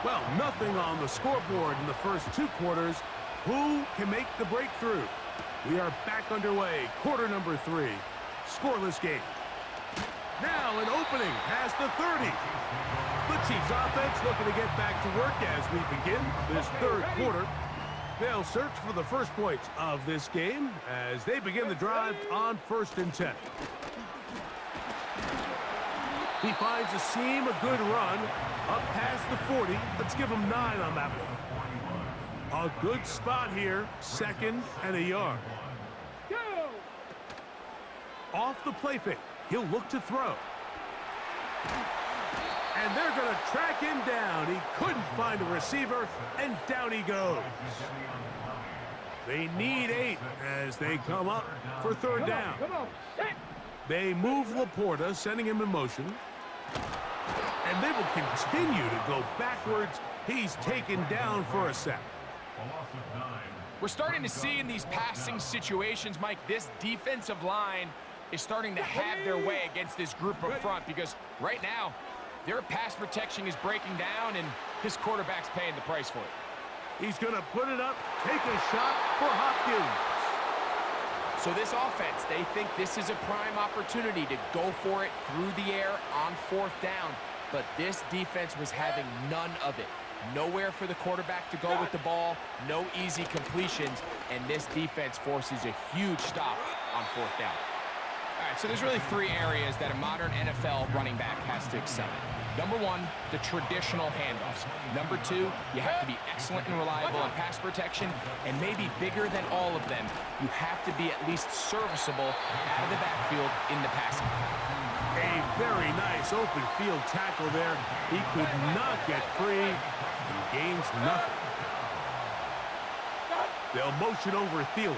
Well, nothing on the scoreboard in the first two quarters. Who can make the breakthrough? We are back underway. Quarter number 3. Scoreless game. Now an opening past the 30. The Chiefs offense looking to get back to work as we begin this third quarter. They'll search for the first points of this game as they begin the drive on 1st and 10. He finds a seam, a good run, up past the 40. Let's give him 9 on that one. A good spot here, 2nd and a yard. Off the play fake, he'll look to throw. And they're going to track him down. He couldn't find a receiver, and down he goes. They need 8 as they come up for 3rd down. They move Laporta, sending him in motion. And they will continue to go backwards. He's taken down for a sack. We're starting to see in these passing situations, Mike, this defensive line is starting to have their way against this group up front because right now, their pass protection is breaking down, and his quarterback's paying the price for it. He's going to put it up, take a shot for Hopkins. So this offense, they think this is a prime opportunity to go for it through the air on 4th down, but this defense was having none of it. Nowhere for the quarterback to go with the ball, no easy completions, and this defense forces a huge stop on 4th down. All right, so there's really 3 areas that a modern NFL running back has to excel in. Number 1, the traditional handoffs. Number 2, you have to be excellent and reliable in pass protection, and maybe bigger than all of them, you have to be at least serviceable out of the backfield in the passing. A very nice open field tackle there. He could not get free. He gains nothing. They'll motion over Thielen.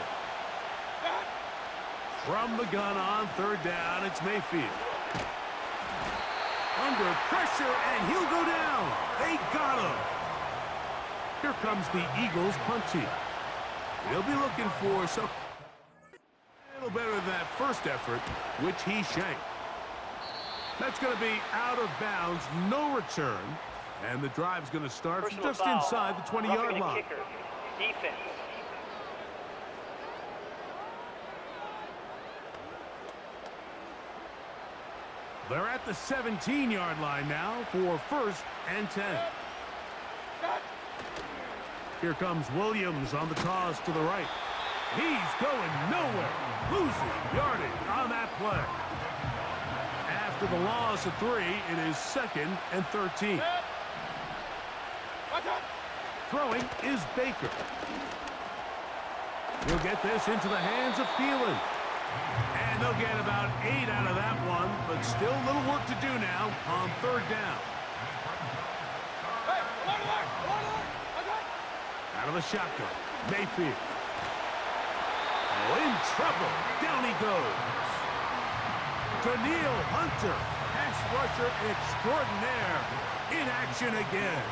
From the gun on 3rd down, it's Mayfield. Under pressure, and he'll go down. They got him. Here comes the Eagles punt team. They'll be looking for something a little better than that first effort, which he shanked. That's going to be out of bounds, no return. And the drive's going to start just inside the 20-yard line. Defense. They're at the 17-yard line now for 1st and 10. Here comes Williams on the toss to the right. He's going nowhere. Losing yardage on that play. After the loss of 3, it is 2nd and 13. Throwing is Baker. He'll get this into the hands of Thielen. And they'll get about 8 out of that one, but still a little work to do now on 3rd down. Out of the shotgun, Mayfield. Oh, in trouble. Down he goes. Daniil Hunter, pass rusher extraordinaire, in action again.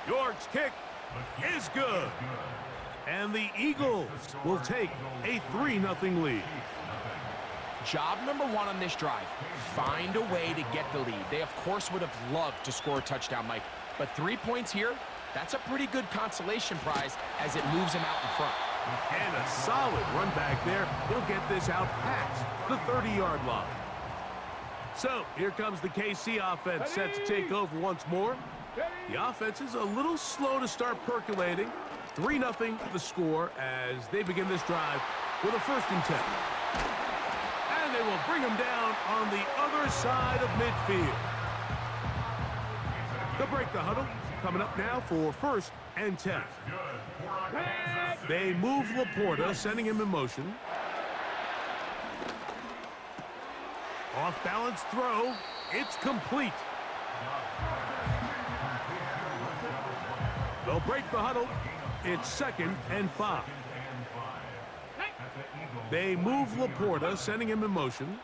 York's kick is good. And the Eagles will take a 3-0 lead. Job number 1 on this drive, find a way to get the lead. They, of course, would have loved to score a touchdown, Mike. But 3 points here, that's a pretty good consolation prize as it moves him out in front. And a solid run back there. He'll get this out past the 30-yard line. So, here comes the KC offense set to take over once more. The offense is a little slow to start percolating. 3-0 the score as they begin this drive with a 1st and 10. And they will bring him down on the other side of midfield. They'll break the huddle. Coming up now for 1st and 10. They move Laporta, sending him in motion. Off balance throw. It's complete. They'll break the huddle. It's 2nd and 5. They move Laporta, sending him in motion.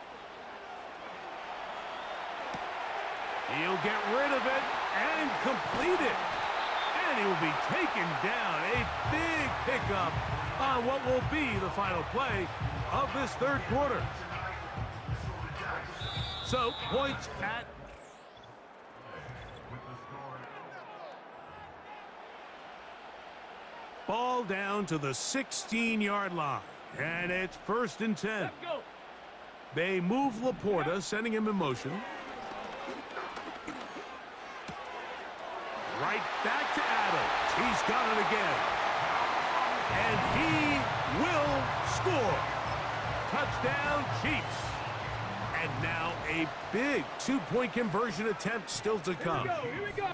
He'll get rid of it and complete it. And he will be taken down. A big pickup on what will be the final play of this third quarter. So, points at... Ball down to the 16-yard line. And it's 1st and 10. They move Laporta, sending him in motion. Right back to Adams. He's got it again. And he will score. Touchdown, Chiefs. And now a big two-point conversion attempt still to come. Here we go.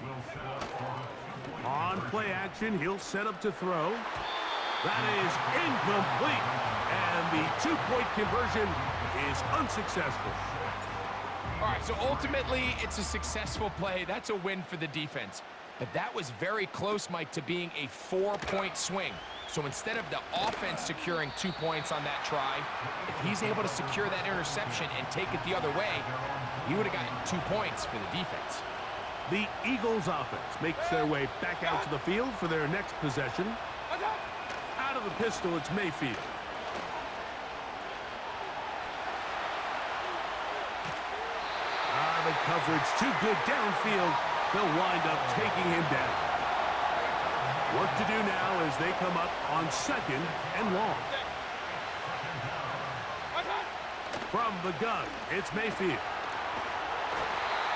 On play action, he'll set up to throw. That is incomplete. And the two-point conversion is unsuccessful. All right, so ultimately, it's a successful play. That's a win for the defense. But that was very close, Mike, to being a 4-point swing. So instead of the offense securing 2 points on that try, if he's able to secure that interception and take it the other way, he would have gotten 2 points for the defense. The Eagles offense makes their way back out to the field for their next possession. Out of the pistol, it's Mayfield. The coverage too good downfield. They'll wind up taking him down. Work to do now as they come up on 2nd and long. From the gun, it's Mayfield.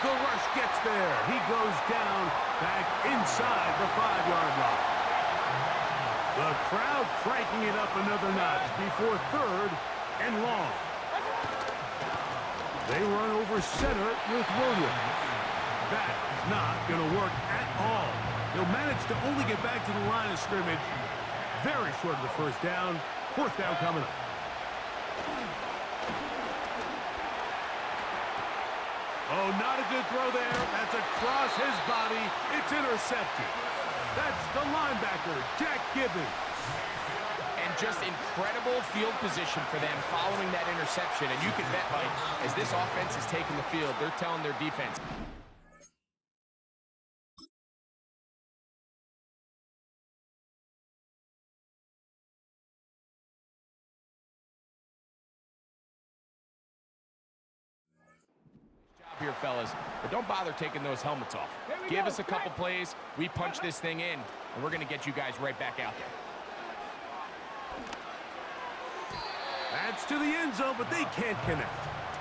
The rush gets there. He goes down back inside the 5-yard line. The crowd cranking it up another notch before 3rd and long. They run over center with Williams. That's not going to work at all. He'll manage to only get back to the line of scrimmage. Very short of the 1st down. 4th down coming up. Oh, not a good throw there. That's across his body. It's intercepted. That's the linebacker, Jack Gibbons. And just incredible field position for them following that interception. And you can bet, Mike, as this offense is taking the field, they're telling their defense, here, fellas, but don't bother taking those helmets off. Give us a couple plays, we punch this thing in, and we're going to get you guys right back out there. That's to the end zone, but they can't connect.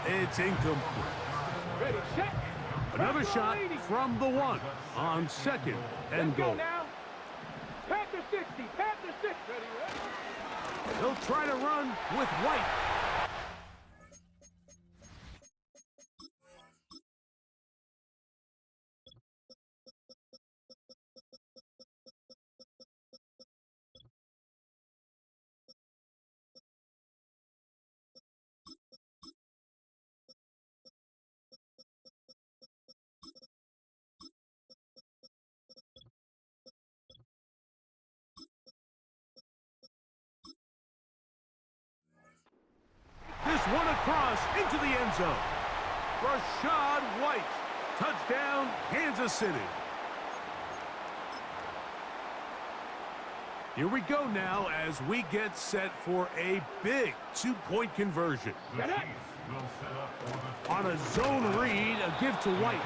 It's incomplete. Ready, set. Another shot from the 1 on 2nd and goal. Now. Panther 60, Panther 60. Ready. He'll try to run with White. This one across into the end zone. Rashad White. Touchdown, Kansas City. Here we go now as we get set for a big two-point conversion. On a zone read, a give to White.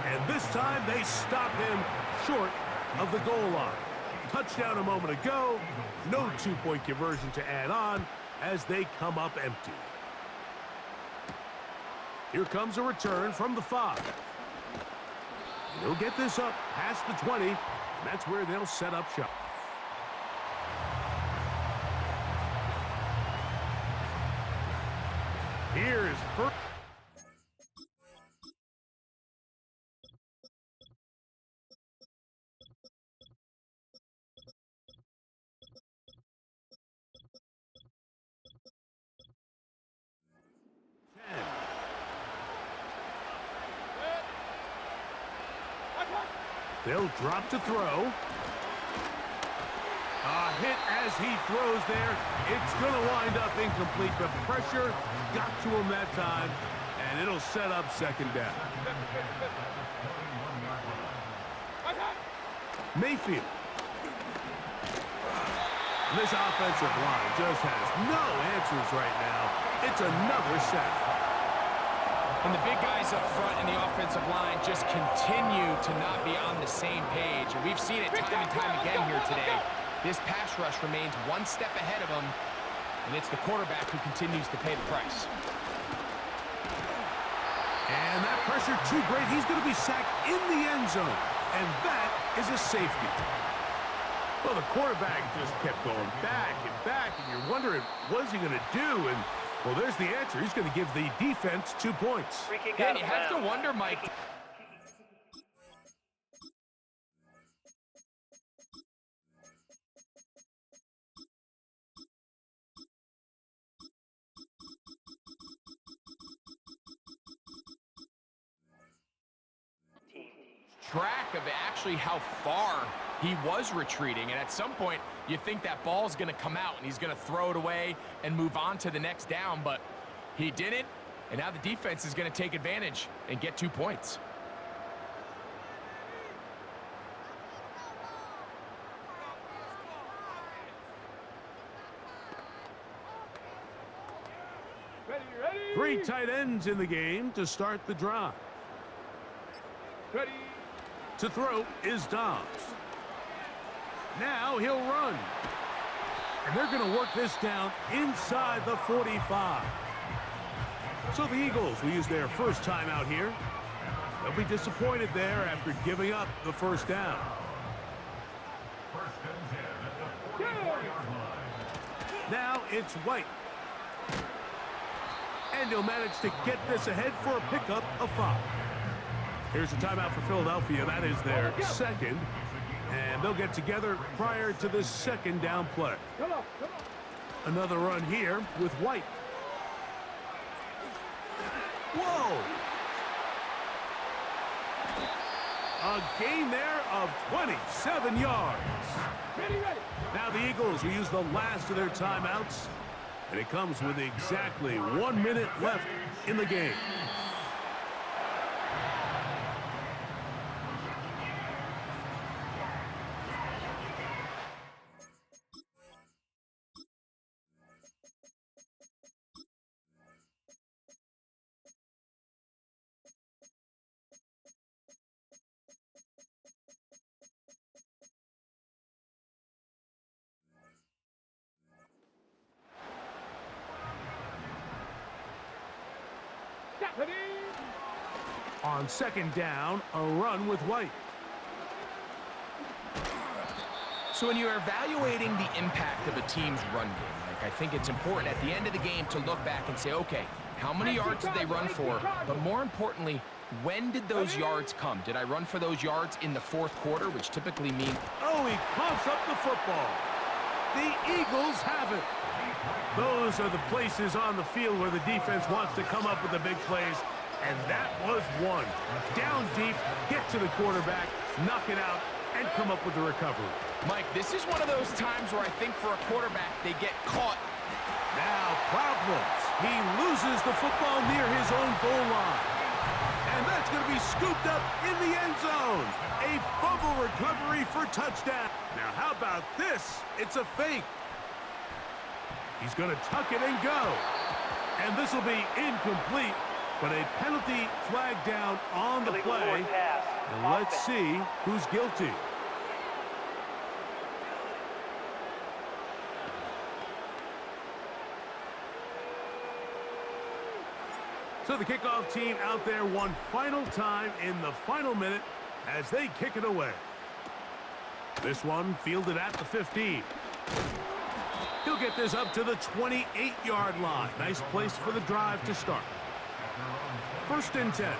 And this time they stop him short of the goal line. Touchdown a moment ago. No two-point conversion to add on as they come up empty. Here comes a return from the 5. They'll get this up past the 20, and that's where they'll set up shop. Here's first. They'll drop to throw. A hit as he throws there. It's going to wind up incomplete. The pressure got to him that time, and it'll set up 2nd down. Mayfield. This offensive line just has no answers right now. It's another sack. And the big guys up front in the offensive line just continue to not be on the same page. And we've seen it time and time again here today. This pass rush remains one step ahead of them, and it's the quarterback who continues to pay the price. And that pressure too great. He's going to be sacked in the end zone. And that is a safety. Well, the quarterback just kept going back and back, and you're wondering, what's he going to do? And, well, there's the answer. He's going to give the defense 2 points. Yeah, you have to wonder, Mike. Track of actually how far he was retreating, and at some point you think that ball's going to come out and he's going to throw it away and move on to the next down, but he didn't, and now the defense is going to take advantage and get 2 points. Ready. 3 tight ends in the game to start the drive. Ready. To throw is Dobbs. Now he'll run. And they're going to work this down inside the 45. So the Eagles will use their first time out here. They'll be disappointed there after giving up the first down. Now it's White. And he'll manage to get this ahead for a pickup of 5. Here's a timeout for Philadelphia. That is their second. And they'll get together prior to this second down play. Come on. Another run here with White. Whoa! A gain there of 27 yards. Ready. Now the Eagles will use the last of their timeouts. And it comes with exactly 1 minute left in the game. On second down, a run with White. So when you're evaluating the impact of a team's run game, I think it's important at the end of the game to look back and say, okay, how many yards did they run for? But more importantly, when did those yards come? Did I run for those yards in the fourth quarter, which typically means... Oh, he coughs up the football. The Eagles have it. Those are the places on the field where the defense wants to come up with the big plays. And that was one. Down deep, get to the quarterback, knock it out, and come up with the recovery. Mike, this is one of those times where I think for a quarterback, they get caught. Now problems. He loses the football near his own goal line. And that's going to be scooped up in the end zone. A fumble recovery for touchdown. Now how about this? It's a fake. He's going to tuck it and go. And this will be incomplete. But a penalty flag down on the play. And let's see who's guilty. So the kickoff team out there one final time in the final minute as they kick it away. This one fielded at the 15. He'll get this up to the 28-yard line. Nice place for the drive to start. 1st and 10.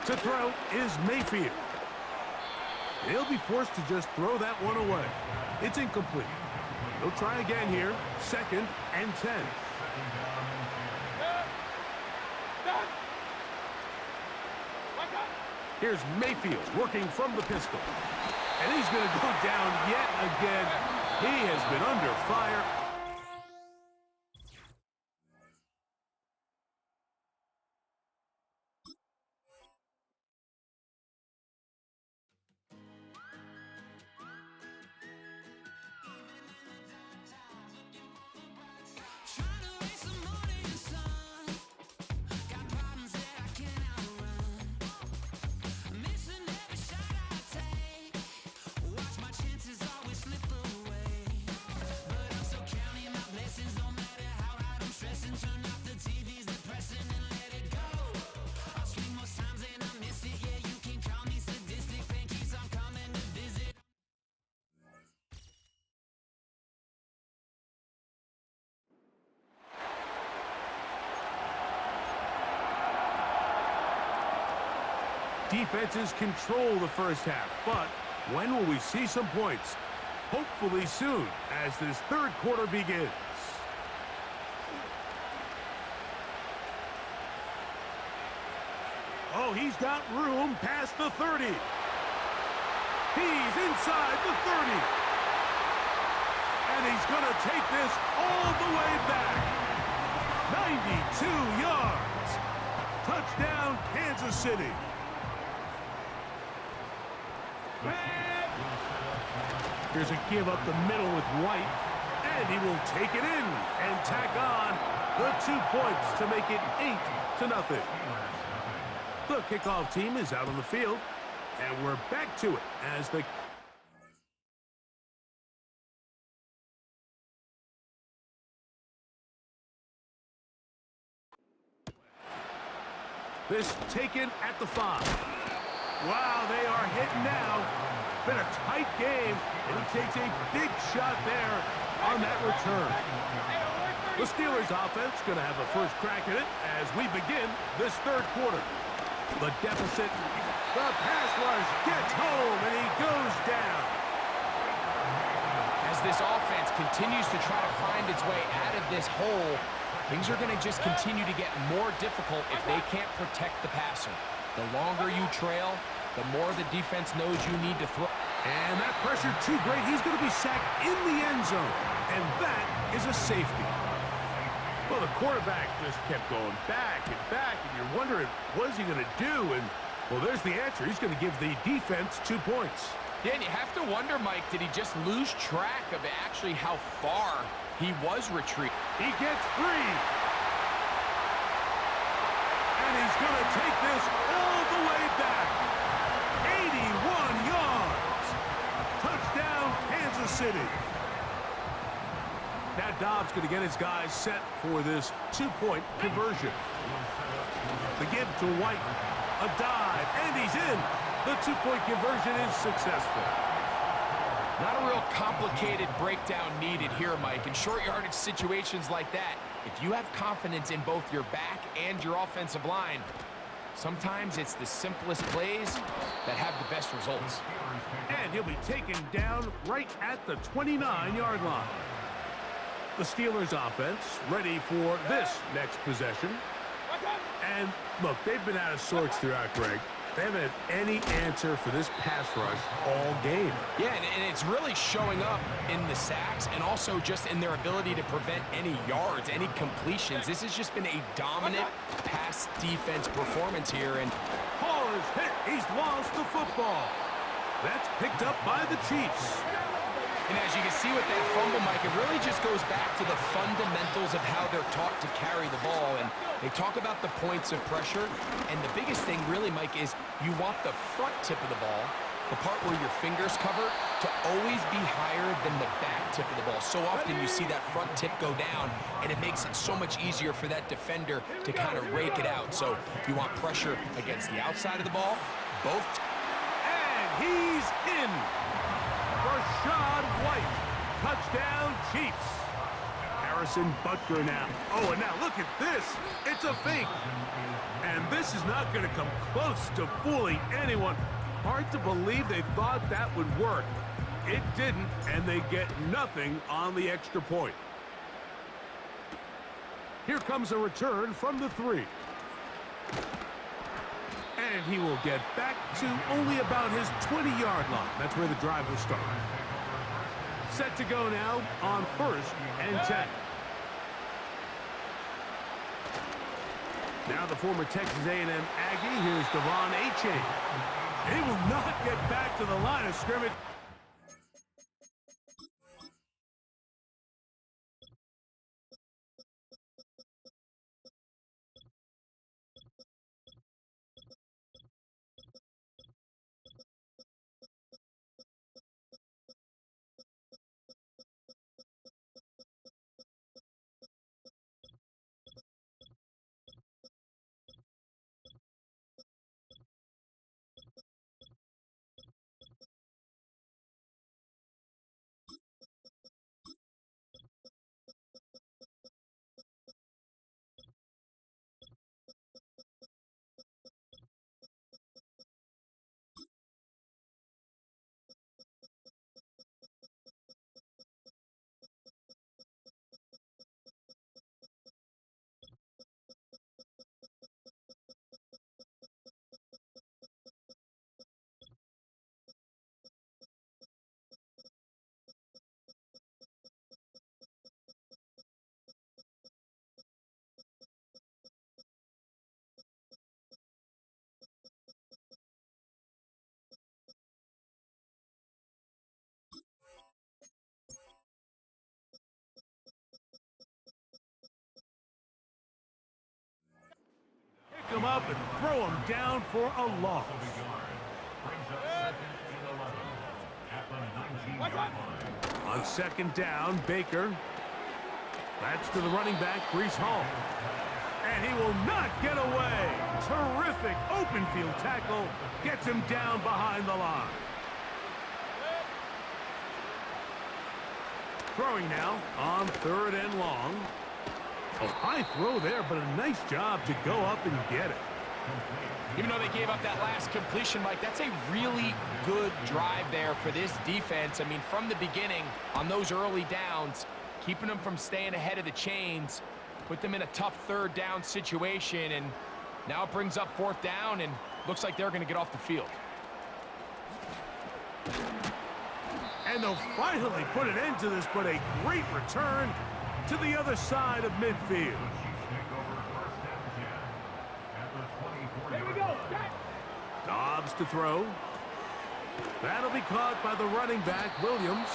To throw is Mayfield. He'll be forced to just throw that one away. It's incomplete. He'll try again here. 2nd and 10. Here's Mayfield working from the pistol. And he's going to go down yet again. He has been under fire. defenses control the first half, but when will we see some points? Hopefully soon, as this third quarter begins. Oh, he's got room past the 30. He's inside the 30. And he's going to take this all the way back. 92 yards. Touchdown, Kansas City. Here's a give up the middle with White. And he will take it in and tack on the 2 points to make it 8-0. The kickoff team is out on the field, and we're back to it as the... This taken at the 5. Wow, they are hitting now. Been a tight game, and he takes a big shot there on that return. The Steelers offense going to have a first crack at it as we begin this third quarter. The deficit, the pass rush gets home, and he goes down. As this offense continues to try to find its way out of this hole, things are going to just continue to get more difficult if they can't protect the passer. The longer you trail, the more the defense knows you need to throw. And that pressure too great. He's going to be sacked in the end zone, and that is a safety. Well, the quarterback just kept going back, and you're wondering, what is he going to do? And, well, there's the answer. He's going to give the defense 2 points. Yeah, and you have to wonder, Mike, did he just lose track of actually how far he was retreating? He gets 3. And he's going to take this all the way back. 81 yards. Touchdown, Kansas City. Now Dobbs going to get his guys set for this 2-point conversion. The give to White. A dive, and he's in. The 2-point conversion is successful. Not a real complicated breakdown needed here, Mike. In short yardage situations like that, if you have confidence in both your back and your offensive line, sometimes it's the simplest plays that have the best results. And he'll be taken down right at the 29-yard line. The Steelers offense ready for this next possession. And look, they've been out of sorts throughout, Greg. They haven't had any answer for this pass rush all game. Yeah, and it's really showing up in the sacks and also just in their ability to prevent any yards, any completions. This has just been a dominant pass defense performance here. And Hall is hit. He's lost the football. That's picked up by the Chiefs. And as you can see with that fumble, Mike, it really just goes back to the fundamentals of how they're taught to carry the ball. And they talk about the points of pressure. And the biggest thing really, Mike, is you want the front tip of the ball, the part where your fingers cover, to always be higher than the back tip of the ball. So often you see that front tip go down, and it makes it so much easier for that defender to kind of rake it out. So you want pressure against the outside of the ball, both. And he's in. Rashad White. Touchdown, Chiefs. Harrison Butker now. Oh, and now look at this. It's a fake. And this is not going to come close to fooling anyone. Hard to believe they thought that would work. It didn't, and they get nothing on the extra point. Here comes a return from the 3. And he will get back to only about his 20-yard line. That's where the drive will start. Set to go now on 1st and 10. Now the former Texas A&M Aggie. Here's Devon Achane. He will not get back to the line of scrimmage. throw him down for a loss. On second down, Baker. That's to the running back, Breece Hall. And he will not get away. Terrific open field tackle. Gets him down behind the line. Throwing now on third and long. A high throw there, but a nice job to go up and get it. Even though they gave up that last completion, Mike, that's a really good drive there for this defense. I mean, from the beginning, on those early downs, keeping them from staying ahead of the chains, put them in a tough third down situation, and now it brings up fourth down, and looks like they're going to get off the field. And they'll finally put an end to this, but a great return to the other side of midfield. Here we go. Dobbs to throw. That'll be caught by the running back, Williams.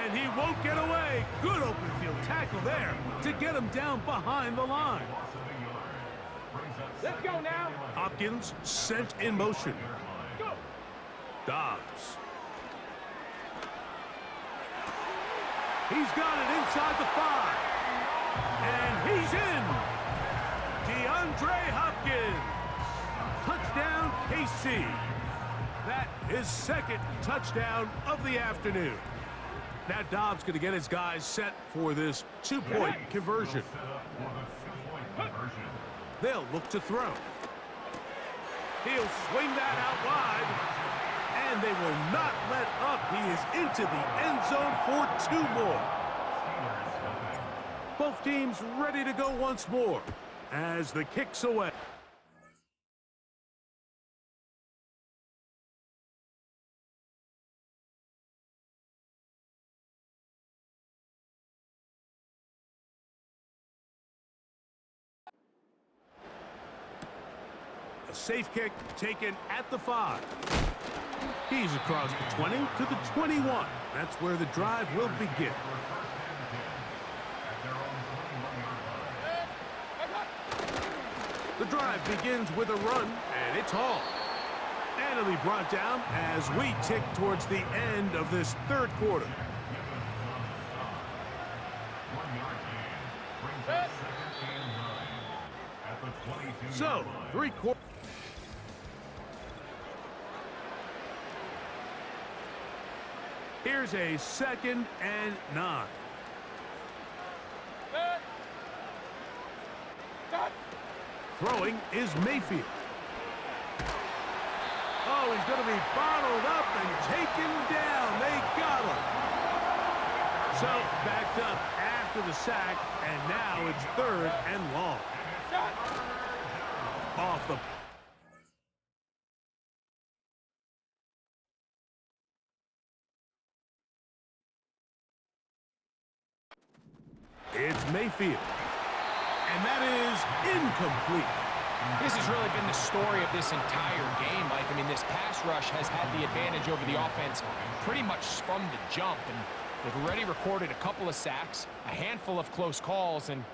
And he won't get away. Good open field tackle there to get him down behind the line. Let's go now. Hopkins sent in motion. Go. Dobbs. He's got it inside the 5. And he's in. DeAndre Hopkins. Touchdown, KC. That is second touchdown of the afternoon. Now Dobbs going to get his guys set for this two-point conversion. They'll look to throw. He'll swing that out wide. And they will not let up. He is into the end zone for 2 more. Both teams ready to go once more as the kick's away. A safe kick taken at the 5. He's across the 20 to the 21. That's where the drive will begin. The drive begins with a run, and it's Hall. And it'll be brought down as we tick towards the end of this third quarter. So, 3 quarters. Here's a 2nd and 9. Throwing is Mayfield. Oh, he's going to be bottled up and taken down. They got him. So, backed up after the sack, and now it's 3rd and long. Off the... It's Mayfield. And that is incomplete. This has really been the story of this entire game, Mike. I mean, this pass rush has had the advantage over the offense pretty much from the jump. And they've already recorded a couple of sacks, a handful of close calls, and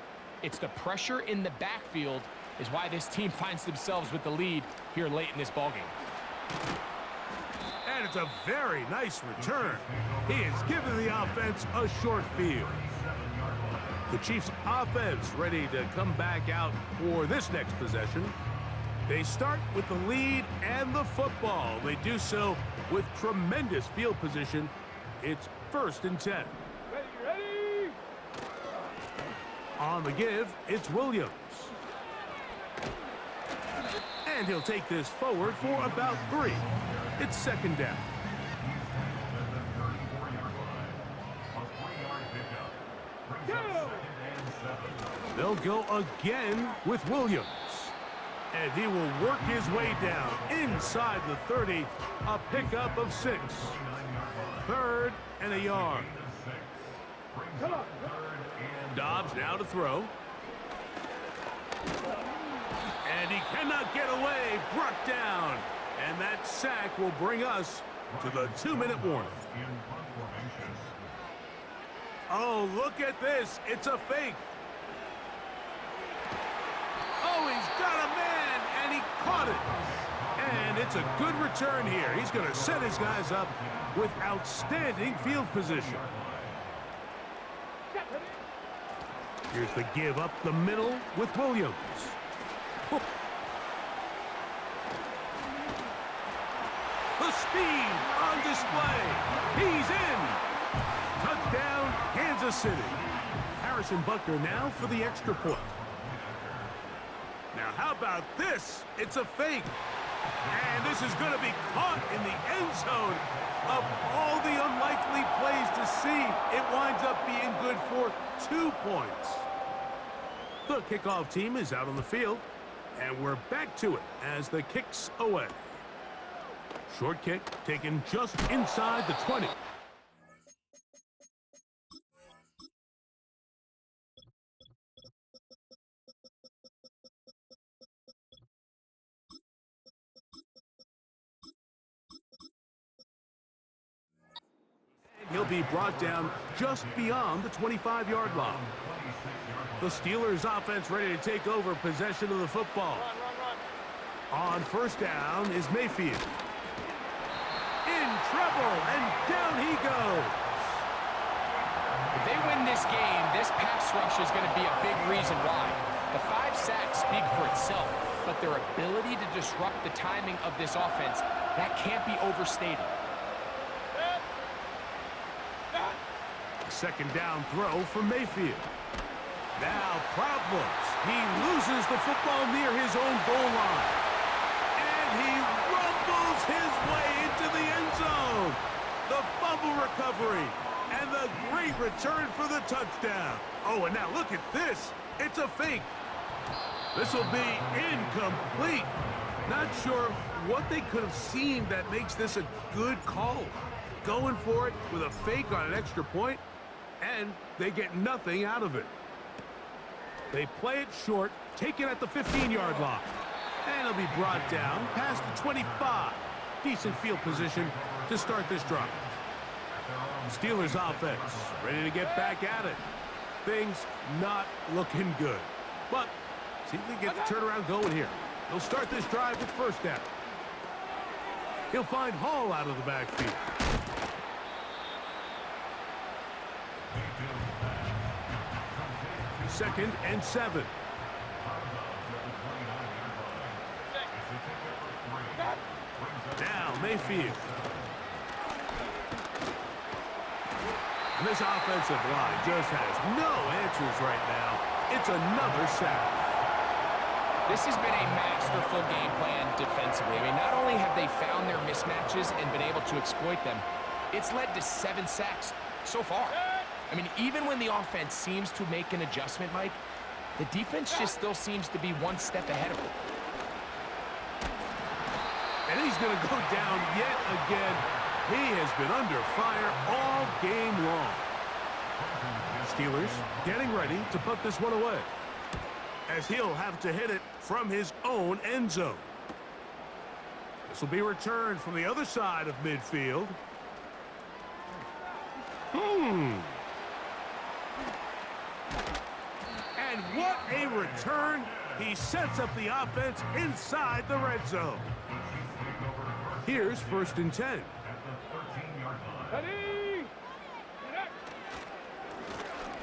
it's the pressure in the backfield is why this team finds themselves with the lead here late in this ballgame. And it's a very nice return. He has given the offense a short field. The Chiefs' offense ready to come back out for this next possession. They start with the lead and the football. They do so with tremendous field position. It's 1st and 10. Ready. On the give, it's Williams. And he'll take this forward for about 3. It's 2nd down. They'll go again with Williams. And he will work his way down inside the 30. A pickup of 6. 3rd and a yard. Come on. Dobbs now to throw. And he cannot get away. Brought down. And that sack will bring us to the 2-minute warning. Oh, look at this. It's a fake. Oh, he's got a man, and caught it. And it's a good return here. He's going to set his guys up with outstanding field position. Here's the give up the middle with Williams. The speed on display. He's in. Touchdown, Kansas City. Harrison Butker now for the extra point. Now, how about this? It's a fake. And this is going to be caught in the end zone. Of all the unlikely plays to see, it winds up being good for 2 points. The kickoff team is out on the field, and we're back to it as the kick's away. Short kick taken just inside the 20. He'll be brought down just beyond the 25-yard line. The Steelers offense ready to take over possession of the football. On first down is Mayfield. In trouble, and down he goes. If they win this game, this pass rush is going to be a big reason why. The 5 sacks speak for itself, but their ability to disrupt the timing of this offense, that can't be overstated. Second down throw for Mayfield. Now problems. He loses the football near his own goal line. And he rumbles his way into the end zone. The fumble recovery. And the great return for the touchdown. Oh, and now look at this. It's a fake. This will be incomplete. Not sure what they could have seen that makes this a good call. Going for it with a fake on an extra point, and they get nothing out of it. They play it short, take it at the 15-yard line. And it'll be brought down past the 25. Decent field position to start this drive. Steelers offense ready to get back at it. Things not looking good. But see if they get the turnaround going here. They'll start this drive with first down. He'll find Hall out of the backfield. Second and 7. Now Mayfield. And this offensive line just has no answers right now. It's another sack. This has been a masterful game plan defensively. I mean, not only have they found their mismatches and been able to exploit them, it's led to 7 sacks so far. I mean, even when the offense seems to make an adjustment, Mike, the defense just still seems to be one step ahead of them. And he's going to go down yet again. He has been under fire all game long. Steelers getting ready to put this one away, as he'll have to hit it from his own end zone. This will be returned from the other side of midfield. And what a return. He sets up the offense inside the red zone. Here's first and 10.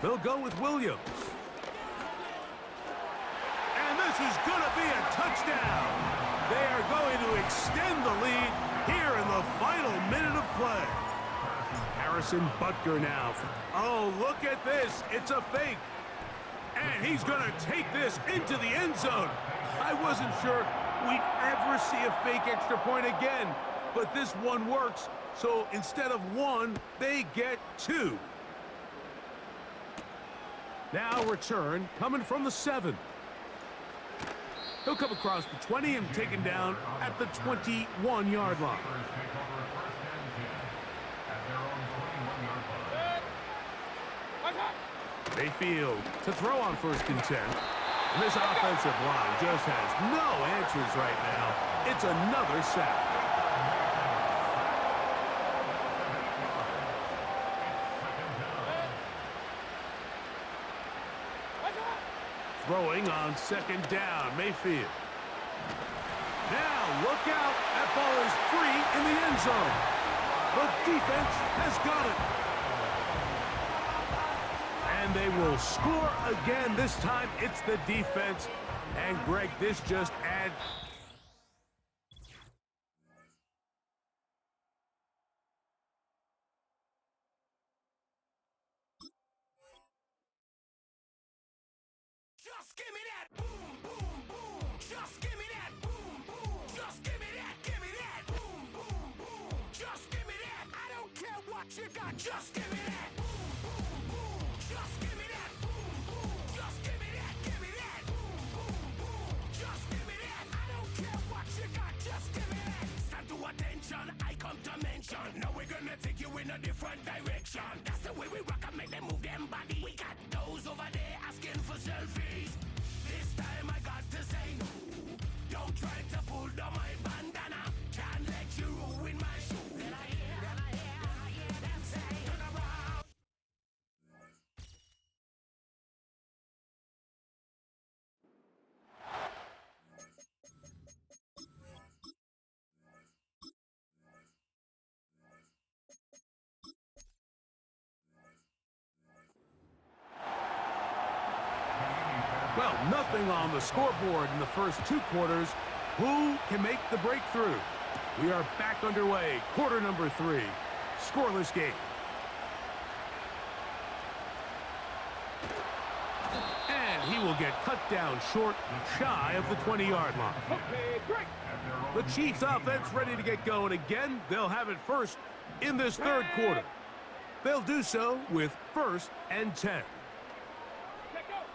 They'll go with Williams. And this is going to be a touchdown. They are going to extend the lead here in the final minute of play. Harrison Butker now. Oh, look at this. It's a fake. And he's going to take this into the end zone. I wasn't sure we'd ever see a fake extra point again, but this one works. So instead of 1, they get 2. Now return coming from the 7. He'll come across the 20 and taken down at the 21-yard line. Mayfield to throw on first and 10. And this offensive line just has no answers right now. It's another sack. Throwing on second down, Mayfield. Now, look out. That ball is free in the end zone. The defense has got it. And they will score again. This time, it's the defense. And, Greg, this just adds... Just give me that boom, boom, boom. Just give me that boom, boom. Just give me that boom, boom, boom. Just give me that. I don't care what you got. Just give me that boom, boom, boom. Just give me that boom, boom. Just give me that boom, boom, boom. Just give me that. I don't care what you got. Just give me that. Stand to attention. I come to mention. Now we're gonna take you in a different direction. That's the way we rock and make them move them body. We got those over there asking for selfies. This time I got to say no. Don't try to pull down my bandana. Can't let you ruin my shoe. Then I hear them say, turn around. Well, nothing on the scoreboard in the first two quarters. Who can make the breakthrough? We are back underway. Quarter number 3. Scoreless game. And he will get cut down short, shy of the 20-yard line. Okay, great. The Chiefs offense ready to get going again. They'll have it first in this third quarter. They'll do so with 1st and 10. Check out.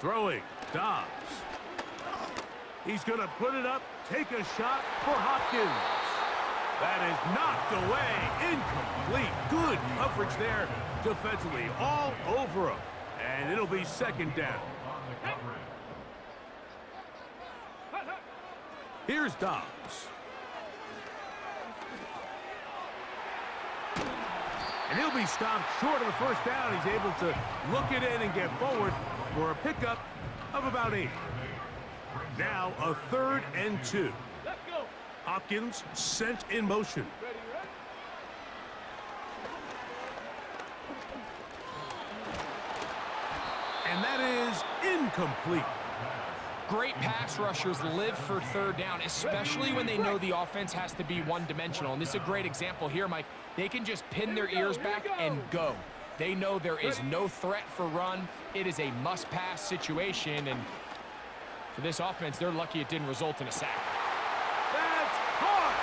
Throwing, Dobbs. He's going to put it up, take a shot for Hopkins. That is knocked away, incomplete. Good coverage there defensively, all over him. And it'll be 2nd down. On the coverage. Here's Dobbs. And he'll be stopped short of the 1st down. He's able to look it in and get forward for a pickup of about 8. Now a 3rd and 2. Let's go. Hopkins sent in motion. Ready, ready? And that is incomplete. Great pass rushers live for 3rd down, especially when they know the offense has to be one-dimensional. And this is a great example here, Mike. They can just pin their ears back and go. They know there is no threat for run. It is a must-pass situation, and for this offense, they're lucky it didn't result in a sack. That's caught!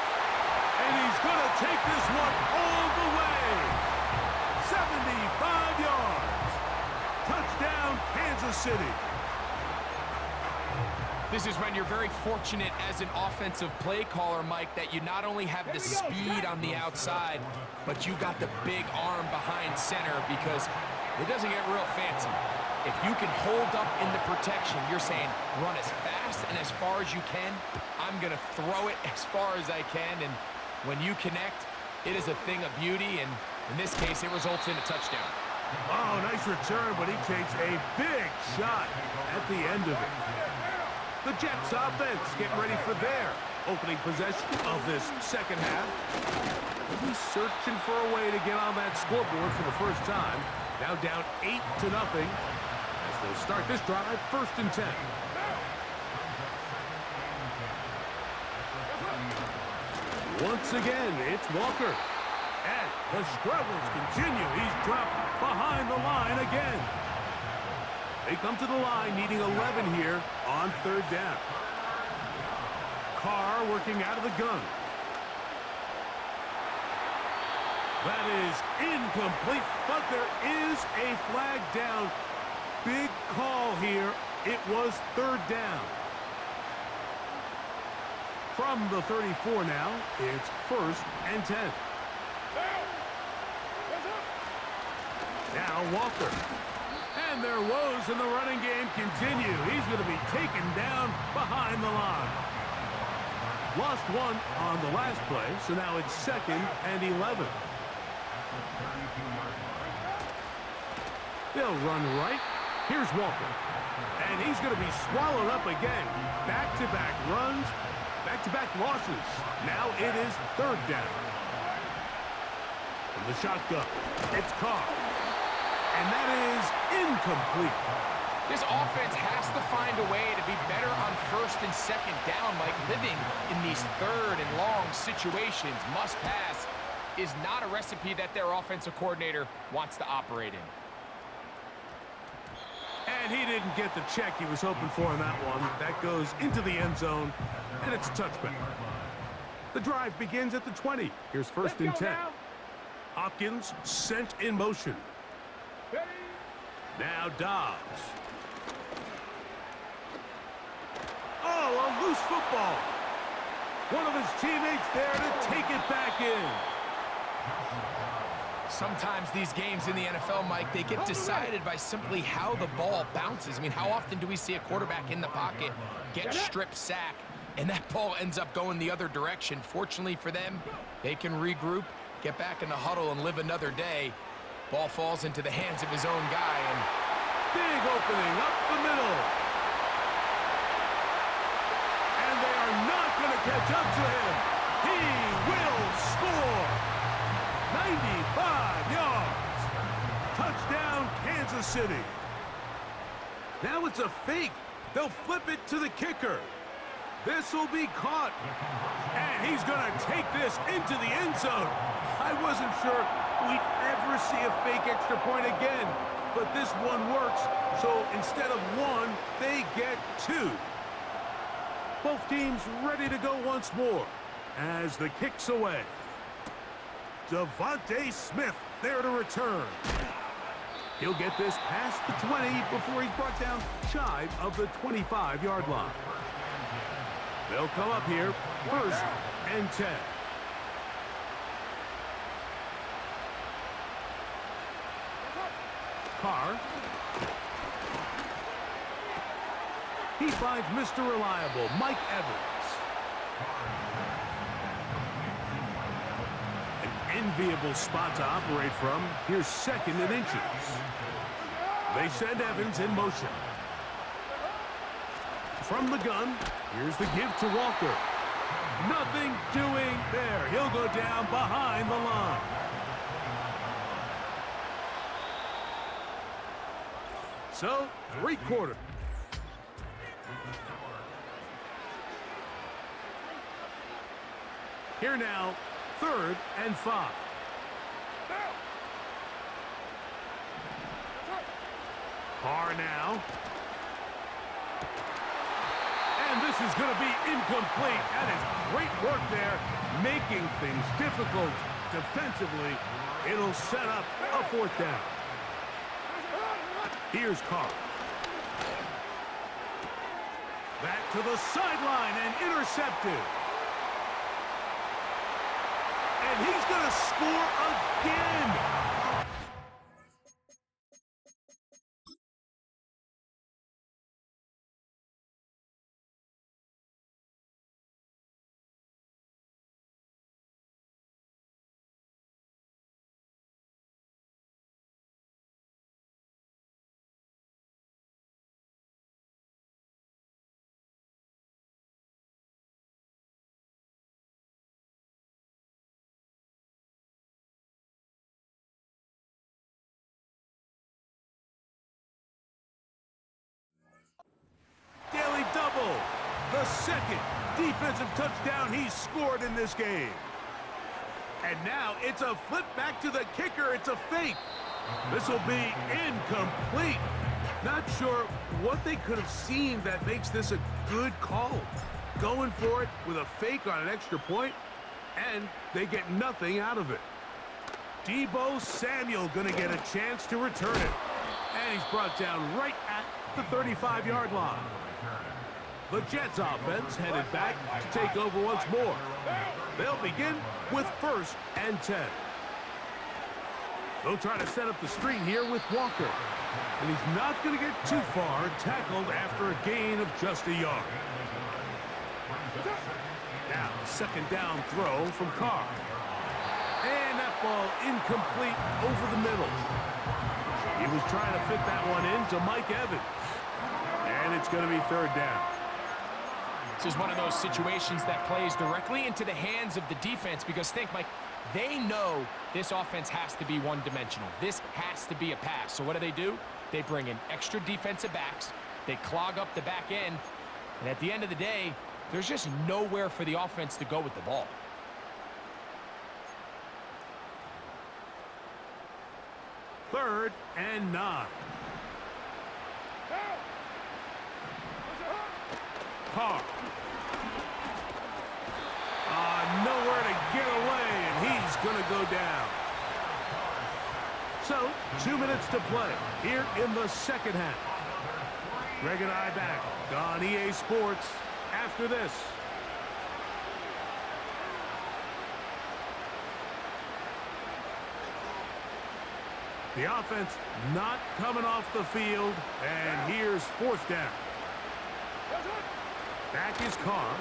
And he's going to take this one all the way. 75 yards. Touchdown, Kansas City. This is when you're very fortunate as an offensive play caller, Mike, that you not only have the speed on the outside, but you got the big arm behind center, because it doesn't get real fancy. If you can hold up in the protection, you're saying run as fast and as far as you can. I'm going to throw it as far as I can, and when you connect, it is a thing of beauty, and in this case, it results in a touchdown. Oh, nice return, but he takes a big shot at the end of it. The Jets offense getting ready for their opening possession of this 2nd half. He's searching for a way to get on that scoreboard for the first time. Now down 8-0 as they'll start this drive 1st and 10. Once again, it's Walker. And the struggles continue. He's dropped behind the line again. They come to the line needing 11 here on 3rd down. Carr working out of the gun. That is incomplete, but there is a flag down. Big call here. It was 3rd down. From the 34 now, it's 1st and 10. Now Walker. And their woes in the running game continue. He's going to be taken down behind the line. Lost one on the last play, so now it's 2nd and 11. They'll run right. Here's Walker. And he's going to be swallowed up again. Back-to-back runs. Back-to-back losses. Now it is third down. From the shotgun, it's Carr. And that is incomplete. This offense has to find a way to be better on first and second down, Mike. Living in these third and long situations, must pass, is not a recipe that their offensive coordinator wants to operate in. And he didn't get the check he was hoping for in that one. That goes into the end zone, and it's a touchback. The drive begins at the 20. Here's first and 10. Hopkins sent in motion. Now Dobbs. Oh, a loose football. One of his teammates there to take it back in. Sometimes these games in the NFL, Mike, they get decided by simply how the ball bounces. I mean, how often do we see a quarterback in the pocket get strip sack, and that ball ends up going the other direction? Fortunately for them, they can regroup, get back in the huddle, and live another day. Ball falls into the hands of his own guy, and big opening up the middle. And they are not going to catch up to him. He will score. 95 yards. Touchdown, Kansas City. Now it's a fake. They'll flip it to the kicker. This will be caught. And he's going to take this into the end zone. I wasn't sure we'd ever see a fake extra point again, but this one works. So instead of one, they get two. Both teams ready to go once more as the kick's away. Devontae Smith there to return. He'll get this past the 20 before he's brought down shy of the 25-yard line. They'll come up here, first and 10. Carr. He finds Mr. Reliable, Mike Evans. An enviable spot to operate from. Here's second and inches. They send Evans in motion. From the gun, here's the give to Walker. Nothing doing there. He'll go down behind the line. So, 3/4. Here now, 3rd and 5. Carr now. And this is going to be incomplete. That is great work there, making things difficult defensively. It'll set up a 4th down. Here's Carr. Back to the sideline and intercepted. And he's going to score again. Daily double. The second defensive touchdown he's scored in this game. And now it's a flip back to the kicker. It's a fake. This will be incomplete. Not sure what they could have seen that makes this a good call. Going for it with a fake on an extra point, and they get nothing out of it. Deebo Samuel going to get a chance to return it. And he's brought down right at the 35-yard line. The Jets offense headed back to take over once more. They'll begin with 1st and 10. They'll try to set up the screen here with Walker. And he's not going to get too far, tackled after a gain of just a yard. Now, 2nd down throw from Carr. And that ball incomplete over the middle. He was trying to fit that one in to Mike Evans. And it's going to be 3rd down. This is one of those situations that plays directly into the hands of the defense because think, Mike, they know this offense has to be one-dimensional. This has to be a pass. So what do? They bring in extra defensive backs. They clog up the back end. And at the end of the day, there's just nowhere for the offense to go with the ball. Third and 9. Carr. Nowhere to get away, and he's going to go down. So, 2 minutes to play here in the second half. Greg and I back on EA Sports after this. The offense not coming off the field, and here's 4th down. Back is Carr.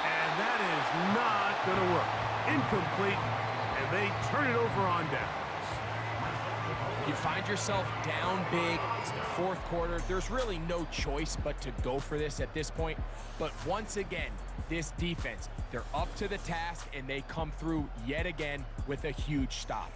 And that is not going to work. Incomplete, and they turn it over on downs. You find yourself down big. It's the 4th quarter. There's really no choice but to go for this at this point. But once again, this defense, they're up to the task, and they come through yet again with a huge stop.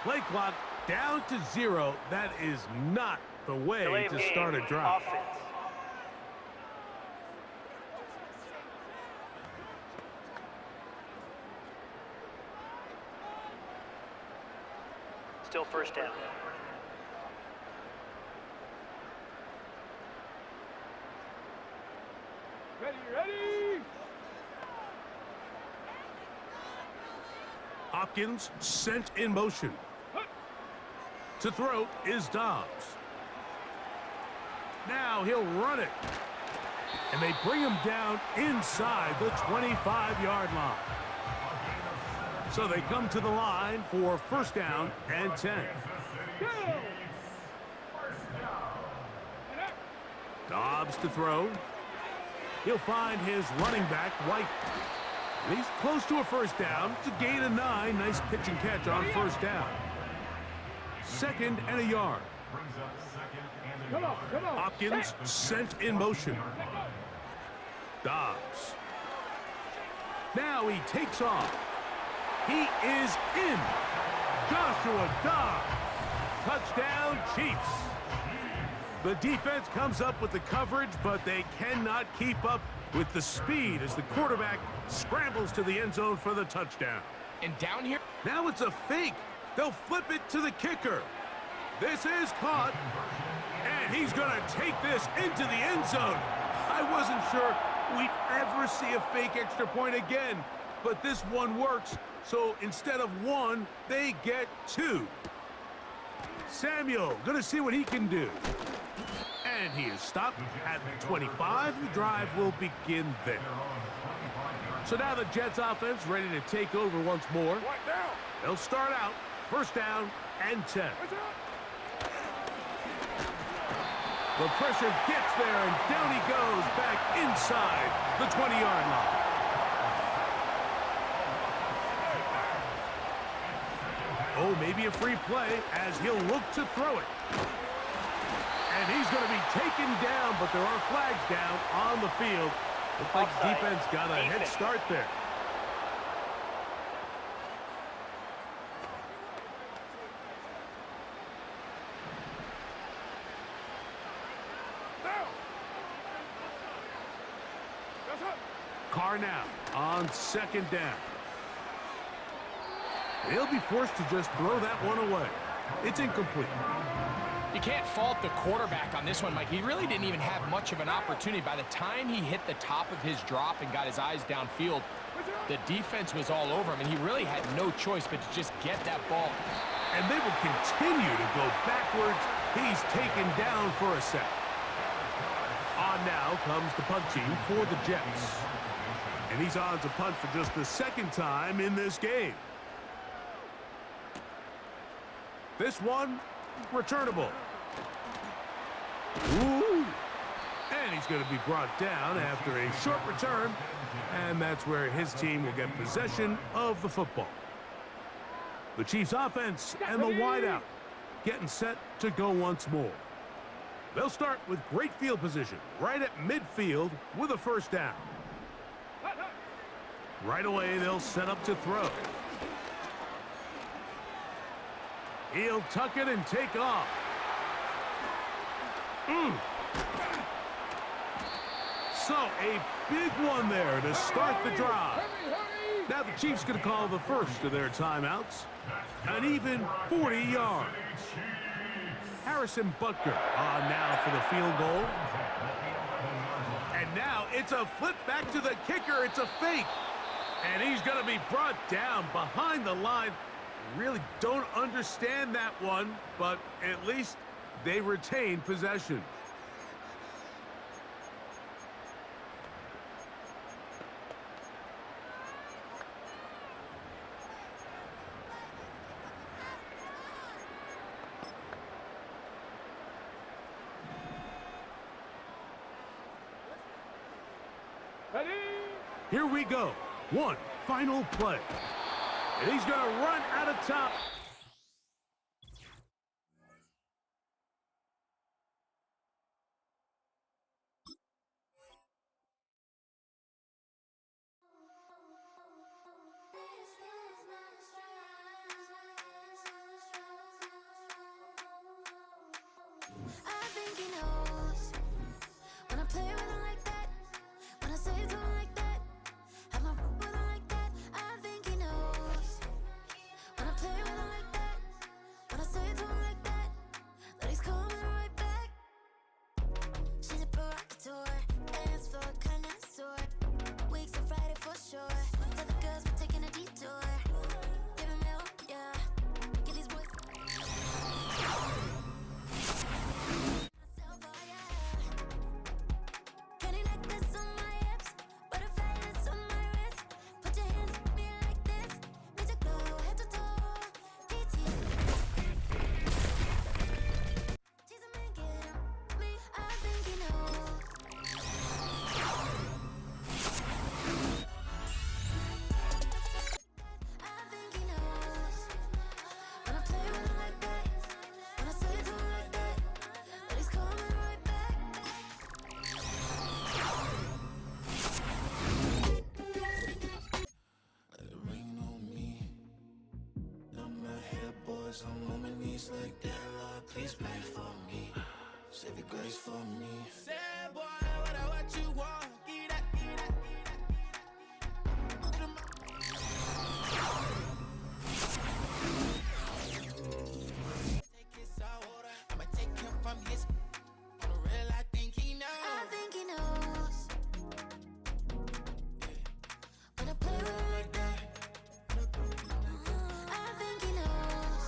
Play clock down to 0. That is not the way to start a drive. Still first down. Ready! Hopkins sent in motion. To throw is Dobbs. Now he'll run it. And they bring him down inside the 25-yard line. So they come to the line for 1st down and 10. Dobbs to throw. He'll find his running back, White. And he's close to a 1st down. It's a gain of 9. Nice pitch and catch on 1st down. 2nd and a yard. Come on. Hopkins sent in motion. Dobbs. Now he takes off. He is in. Joshua Dobbs. Touchdown, Chiefs. The defense comes up with the coverage, but they cannot keep up with the speed as the quarterback scrambles to the end zone for the touchdown. And down here, now it's a fake. They'll flip it to the kicker. This is caught. And he's going to take this into the end zone. I wasn't sure we'd ever see a fake extra point again, but this one works. So instead of 1, they get 2. Samuel going to see what he can do. And he is stopped at the 25. The drive will begin there. So now the Jets offense ready to take over once more. They'll start out 1st down and 10. The pressure gets there, and down he goes back inside the 20-yard line. Oh, maybe a free play as he'll look to throw it. And he's going to be taken down, but there are flags down on the field. Looks like defense got a head start there. Carr now on 2nd down. He'll be forced to just throw that one away. It's incomplete. you can't fault the quarterback on this one, Mike. He really didn't even have much of an opportunity. By the time he hit the top of his drop and got his eyes downfield, the defense was all over him, and he really had no choice but to just get that ball And they will continue to go backwards. He's taken down for a sack. On now comes the punt team for the Jets. And he's on to punt for just the second time in this game. This one, returnable. Ooh. And he's going to be brought down after a short return. And that's where his team will get possession of the football. The Chiefs offense and the wideout getting set to go once more. They'll start with great field position right at midfield with a first down. Right away, they'll set up to throw. He'll tuck it and take off. So, a big one there to start the drive. Now the Chiefs going to call the first of their timeouts. An even 40 yards. Harrison Butker on now for the field goal. And now it's a flip back to the kicker. It's a fake. And he's going to be brought down behind the line. Really don't understand that one, but at least they retain possession. Ready? Here we go. One final play. And he's going to run out of time. I think he knows when I play with him like that, when I say to him like that, have my with him like that. I think he knows when I play with him like that, when I say to him like that, that he's coming right back. She's a provocateur, dance for a connoisseur. Weeks on Friday for sure. Tell the girls we're taking a detour. Give him milk, yeah. Get these boys. I'm on my knees like that, Lord, please pray for me. Save your grace for me. Say, boy, what you want? Get that, get that, Take his soul, I'ma take him from his. On the real, I think he knows. I think he knows. When I play with him like that. I think he knows.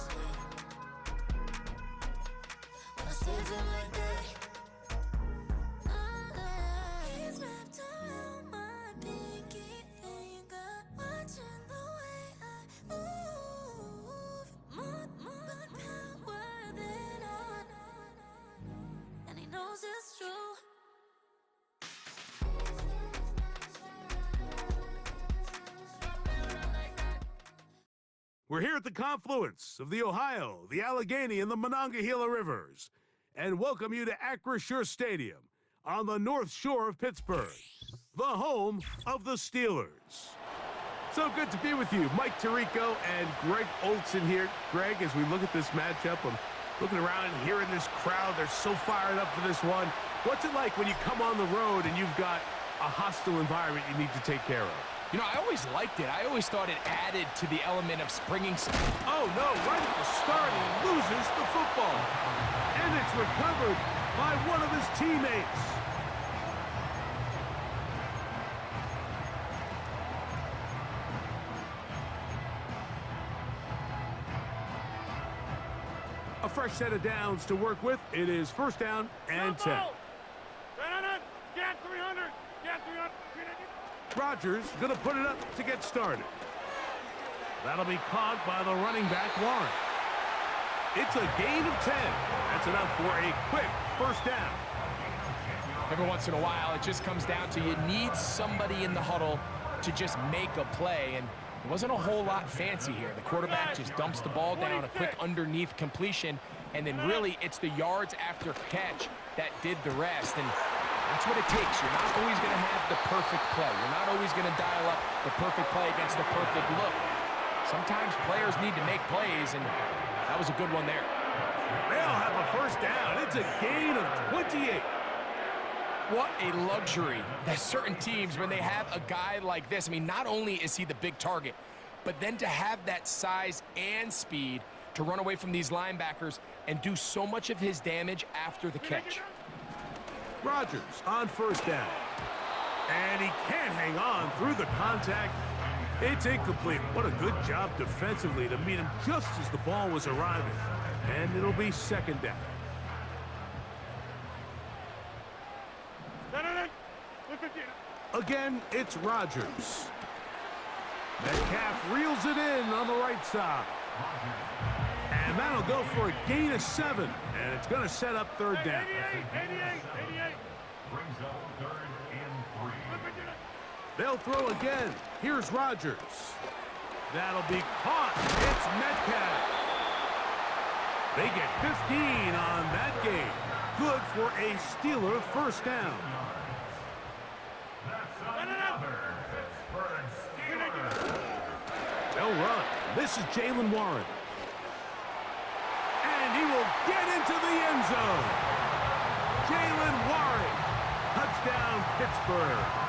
When I say to him like that. He's wrapped around my pinky finger, watching the way I move. More power than on. And he knows it's true. We're here at the confluence of the Ohio, the Allegheny, and the Monongahela Rivers, and welcome you to Acrisure Stadium on the North Shore of Pittsburgh, the home of the Steelers. So good to be with you. Mike Tirico and Greg Olson here. Greg, as we look at this matchup, I'm looking around and hearing this crowd. They're so fired up for this one. What's it like when you come on the road and you've got a hostile environment you need to take care of? You know, I always liked it. I always thought it added to the element of springing. Oh, no, right at the start, he loses the football. And it's recovered by one of his teammates. fresh set of downs to work with. It is first down and 10. Get 300. Get 300. Rodgers going to put it up to get started. That'll be caught by the running back, Warren. It's a gain of 10. That's enough for a quick first down. Every once in a while, it just comes down to you need somebody in the huddle to just make a play, and it wasn't a whole lot fancy here. The quarterback just dumps the ball down, a quick underneath completion, and then really it's the yards after catch that did the rest, and that's what it takes. You're not always going to have the perfect play. You're not always going to dial up the perfect play against the perfect look. Sometimes players need to make plays, and that was a good one there. They'll have a first down. It's a gain of 28. What a luxury that certain teams, when they have a guy like this, I mean, not only is he the big target, but then to have that size and speed to run away from these linebackers and do so much of his damage after the catch. Rodgers on first down. And he can't hang on through the contact. It's incomplete. What a good job defensively to meet him just as the ball was arriving. And it'll be second down. Again, it's Rodgers. Metcalf reels it in on the right side. And that'll go for a gain of 7. And it's going to set up third down. 88. Brings up third and 3. They'll throw again. Here's Rodgers. That'll be caught. It's Metcalf. They get 15 on that game. Good for a Steeler first down. That's another Pittsburgh Steelers. They'll run. This is Jalen Warren. And he will get into the end zone. Jalen Warren. Touchdown, Pittsburgh.